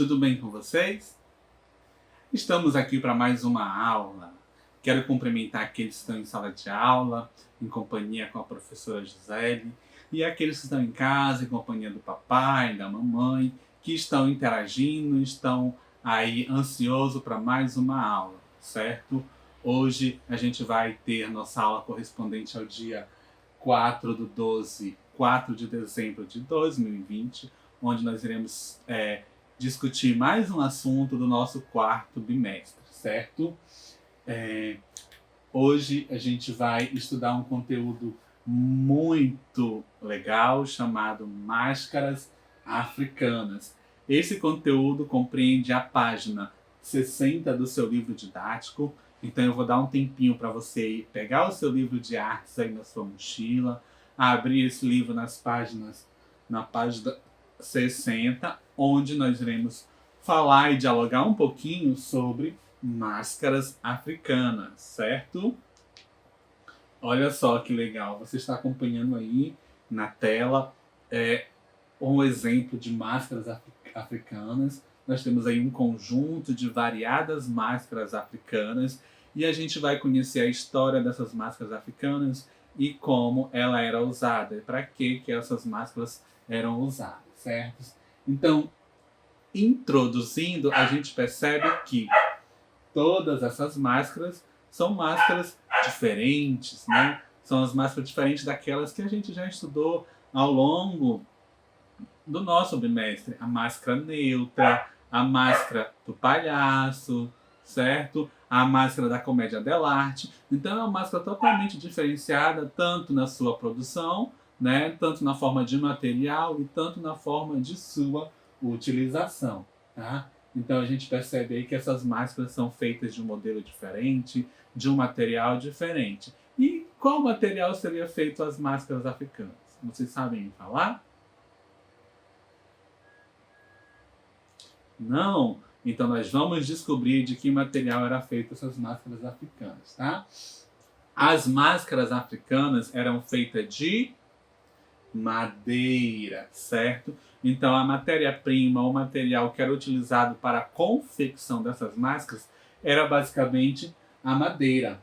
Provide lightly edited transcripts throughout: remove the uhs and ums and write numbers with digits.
tudo bem com vocês? Estamos aqui para mais uma aula. Quero cumprimentar aqueles que estão em sala de aula, em companhia com a professora Gisele, e aqueles que estão em casa, em companhia do papai, da mamãe, que estão interagindo, estão aí ansiosos para mais uma aula, certo? Hoje a gente vai ter nossa aula correspondente ao dia 4 de dezembro de 2020, onde nós iremos discutir mais um assunto do nosso quarto bimestre, certo? Hoje a gente vai estudar um conteúdo muito legal chamado Máscaras Africanas. Esse conteúdo compreende a página 60 do seu livro didático. Então eu vou dar um tempinho para você pegar o seu livro de artes aí na sua mochila, abrir esse livro na página 60, onde nós iremos falar e dialogar um pouquinho sobre máscaras africanas, certo? Olha só que legal, você está acompanhando aí na tela um exemplo de máscaras africanas. Nós temos aí um conjunto de variadas máscaras africanas e a gente vai conhecer a história dessas máscaras africanas e como ela era usada, e para que essas máscaras eram usadas, certo? Então, introduzindo, a gente percebe que todas essas máscaras são máscaras diferentes, né? São as máscaras diferentes daquelas que a gente já estudou ao longo do nosso bimestre. A máscara neutra, a máscara do palhaço, certo? A máscara da comédia dell'arte. Então é uma máscara totalmente diferenciada, tanto na sua produção, né? Tanto na forma de material e tanto na forma de sua utilização, tá? Então a gente percebe aí que essas máscaras são feitas de um modelo diferente, de um material diferente. E qual material seria feito as máscaras africanas? Vocês sabem me falar? Não? Então nós vamos descobrir de que material era feito essas máscaras africanas, tá? As máscaras africanas eram feitas de madeira, certo? Então a matéria-prima, o material que era utilizado para a confecção dessas máscaras era basicamente a madeira.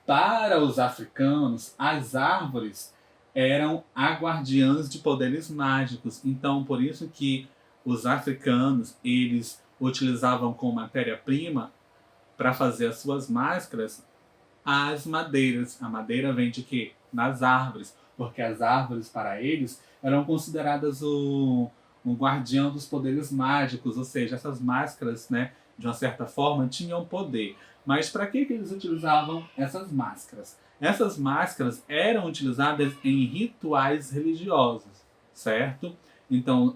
Para os africanos, as árvores eram guardiãs de poderes mágicos. Então por isso que os africanos, eles utilizavam como matéria-prima para fazer as suas máscaras as madeiras. A madeira vem de quê? Nas árvores, porque as árvores para eles eram consideradas um guardião dos poderes mágicos, ou seja, essas máscaras, né, de uma certa forma, tinham poder. Mas para que eles utilizavam essas máscaras? Essas máscaras eram utilizadas em rituais religiosos, certo? Então,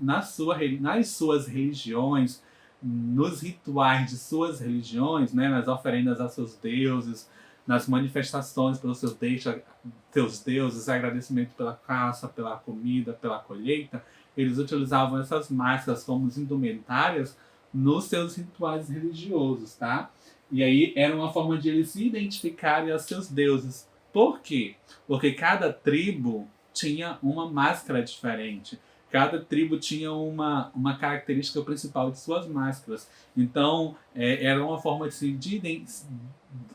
nas suas religiões, nos rituais de suas religiões, né, nas oferendas a seus deuses, nas manifestações pelos seus deuses, agradecimento pela caça, pela comida, pela colheita, eles utilizavam essas máscaras como indumentárias nos seus rituais religiosos, tá? E aí era uma forma de eles se identificarem aos seus deuses. Por quê? Porque cada tribo tinha uma máscara diferente. Cada tribo tinha uma característica principal de suas máscaras. Então, era uma forma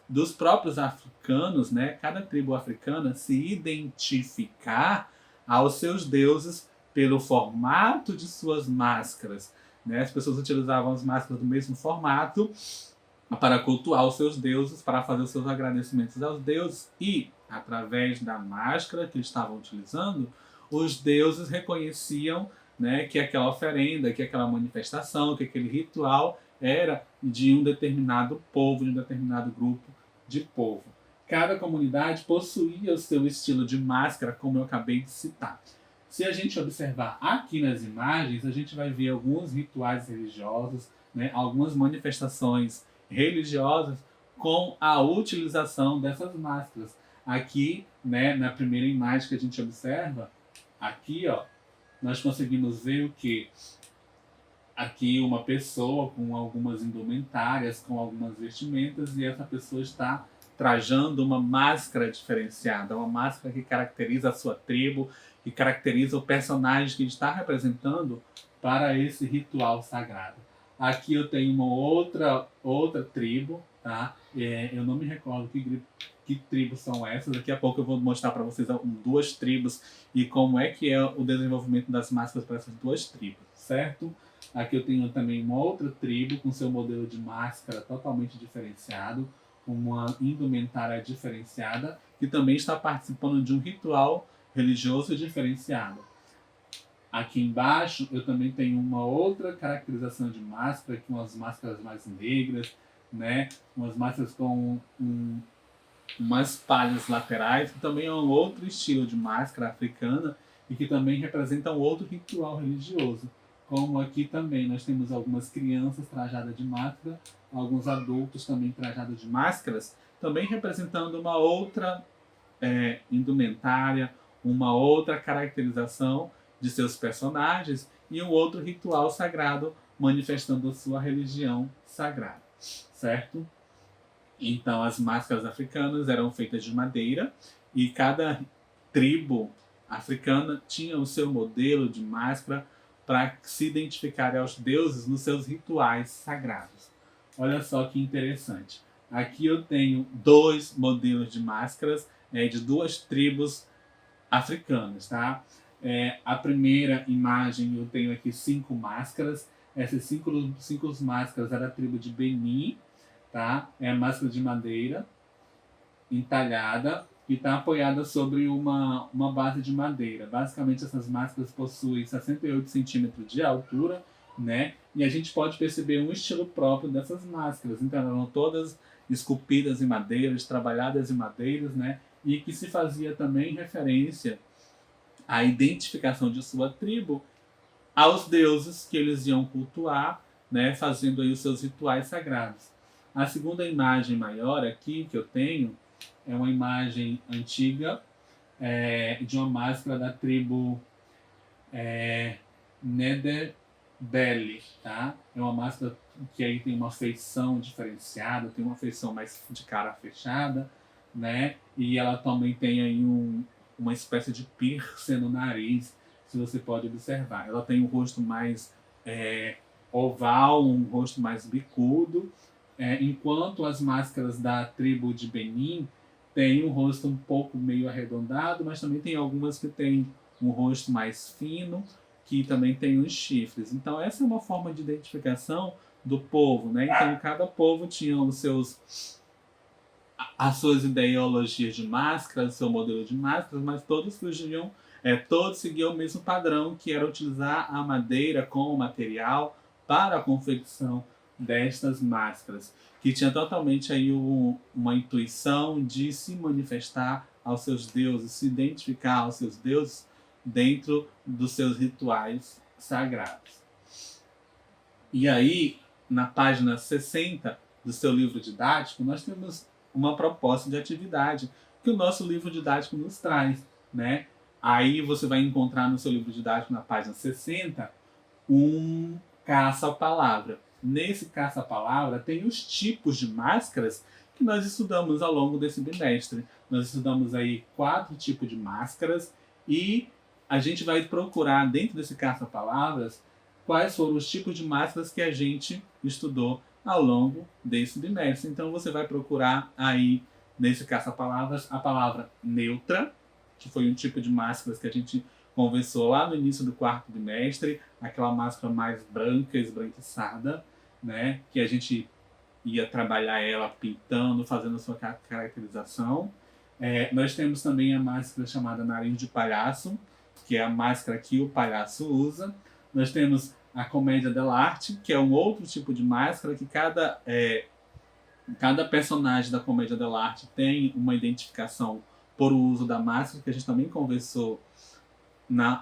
dos próprios africanos, né? Cada tribo africana se identificar aos seus deuses pelo formato de suas máscaras, né? As pessoas utilizavam as máscaras do mesmo formato para cultuar os seus deuses, para fazer os seus agradecimentos aos deuses e, através da máscara que eles estavam utilizando, os deuses reconheciam, né, que aquela oferenda, que aquela manifestação, que aquele ritual era de um determinado povo, de um determinado grupo de povo. Cada comunidade possuía o seu estilo de máscara, como eu acabei de citar. Se a gente observar aqui nas imagens, a gente vai ver alguns rituais religiosos, né, algumas manifestações religiosas com a utilização dessas máscaras. Aqui, né, na primeira imagem que a gente observa, aqui, ó, nós conseguimos ver o que? Aqui uma pessoa com algumas indumentárias, com algumas vestimentas, e essa pessoa está trajando uma máscara diferenciada, uma máscara que caracteriza a sua tribo, que caracteriza o personagem que está representando para esse ritual sagrado. Aqui eu tenho uma outra tribo, tá? Eu não me recordo que tribos são essas. Daqui a pouco eu vou mostrar para vocês duas tribos e como é que é o desenvolvimento das máscaras para essas duas tribos, certo? Aqui eu tenho também uma outra tribo com seu modelo de máscara totalmente diferenciado, uma indumentária diferenciada, que também está participando de um ritual religioso diferenciado. Aqui embaixo eu também tenho uma outra caracterização de máscara, com umas máscaras mais negras, né? Umas máscaras com umas palhas laterais, que também é um outro estilo de máscara africana e que também representa um outro ritual religioso. Como aqui também nós temos algumas crianças trajadas de máscara, alguns adultos também trajados de máscaras, também representando uma outra indumentária, uma outra caracterização de seus personagens e um outro ritual sagrado manifestando a sua religião sagrada, certo? Então as máscaras africanas eram feitas de madeira e cada tribo africana tinha o seu modelo de máscara para se identificar aos deuses nos seus rituais sagrados. Olha só que interessante. Aqui eu tenho dois modelos de máscaras de duas tribos africanas, tá? A primeira imagem eu tenho aqui 5 máscaras. Essas cinco máscaras é da tribo de Benin, tá? É a máscara de madeira entalhada e está apoiada sobre uma base de madeira. Basicamente essas máscaras possuem 68 centímetros de altura, né? E a gente pode perceber um estilo próprio dessas máscaras. Então elas eram todas esculpidas em madeiras, trabalhadas em madeiras, né? E que se fazia também referência à identificação de sua tribo aos deuses que eles iam cultuar, né? Fazendo aí os seus rituais sagrados. A segunda imagem maior aqui que eu tenho é uma imagem antiga de uma máscara da tribo Ndebele, tá? É uma máscara que aí tem uma feição diferenciada, tem uma feição mais de cara fechada, né? E ela também tem aí uma espécie de piercing no nariz, se você pode observar. Ela tem um rosto mais oval, um rosto mais bicudo, enquanto as máscaras da tribo de Benin têm um rosto um pouco meio arredondado, mas também tem algumas que têm um rosto mais fino, que também tem os chifres. Então essa é uma forma de identificação do povo, né? Então cada povo tinha as suas ideologias de máscara, o seu modelo de máscaras, mas todos seguiam o mesmo padrão, que era utilizar a madeira como material para a confecção destas máscaras, que tinha totalmente aí uma intuição de se manifestar aos seus deuses, se identificar aos seus deuses dentro dos seus rituais sagrados. E aí, na página 60 do seu livro didático, nós temos uma proposta de atividade que o nosso livro didático nos traz, né? Aí você vai encontrar no seu livro didático, na página 60, um caça-palavra. Nesse caça-palavra tem os tipos de máscaras que nós estudamos ao longo desse bimestre. Nós estudamos aí 4 tipos de máscaras e a gente vai procurar dentro desse caça-palavras quais foram os tipos de máscaras que a gente estudou ao longo desse bimestre. Então você vai procurar aí nesse caça-palavras a palavra neutra, que foi um tipo de máscaras que a gente conversou lá no início do 4º bimestre, aquela máscara mais branca, esbranquiçada, né? Que a gente ia trabalhar ela pintando, fazendo a sua caracterização. Nós temos também a máscara chamada nariz de palhaço, que é a máscara que o palhaço usa. Nós temos a comédia dell'arte, que é um outro tipo de máscara que cada personagem da comédia dell'arte tem uma identificação por o uso da máscara, que a gente também conversou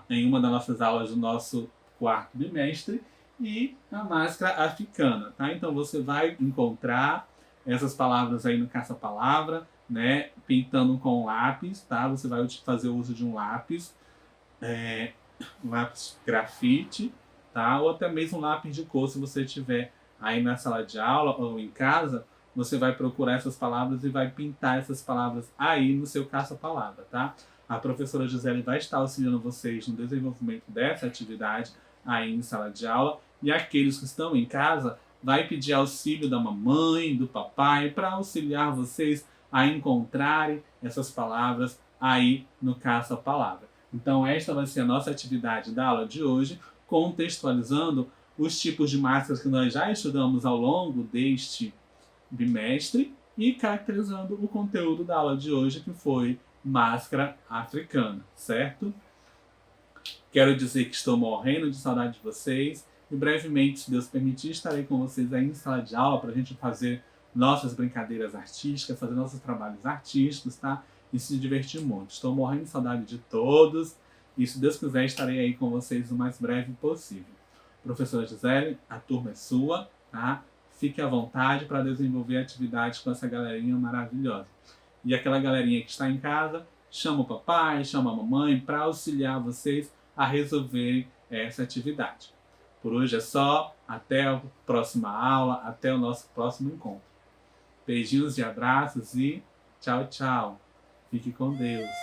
em uma das nossas aulas do nosso 4º bimestre, e a máscara africana, tá? Então você vai encontrar essas palavras aí no caça-palavra, né? Pintando com lápis, tá? Você vai fazer o uso de um lápis, lápis grafite, tá? Ou até mesmo lápis de cor, se você tiver aí na sala de aula ou em casa, você vai procurar essas palavras e vai pintar essas palavras aí no seu caça-palavra, tá? A professora Gisele vai estar auxiliando vocês no desenvolvimento dessa atividade. aí em sala de aula, e aqueles que estão em casa vai pedir auxílio da mamãe, do papai, para auxiliar vocês a encontrarem essas palavras aí no caça-palavra. Então esta vai ser a nossa atividade da aula de hoje, contextualizando os tipos de máscaras que nós já estudamos ao longo deste bimestre e caracterizando o conteúdo da aula de hoje, que foi máscara africana, certo? Quero dizer que estou morrendo de saudade de vocês e brevemente, se Deus permitir, estarei com vocês aí em sala de aula para a gente fazer nossas brincadeiras artísticas, fazer nossos trabalhos artísticos, tá? E se divertir muito. Estou morrendo de saudade de todos e, se Deus quiser, estarei aí com vocês o mais breve possível. Professora Gisele, a turma é sua, tá? Fique à vontade para desenvolver atividades com essa galerinha maravilhosa. E aquela galerinha que está em casa, chama o papai, chama a mamãe para auxiliar vocês a resolverem essa atividade. Por hoje é só, até a próxima aula, até o nosso próximo encontro. Beijinhos e abraços e tchau, tchau. Fique com Deus.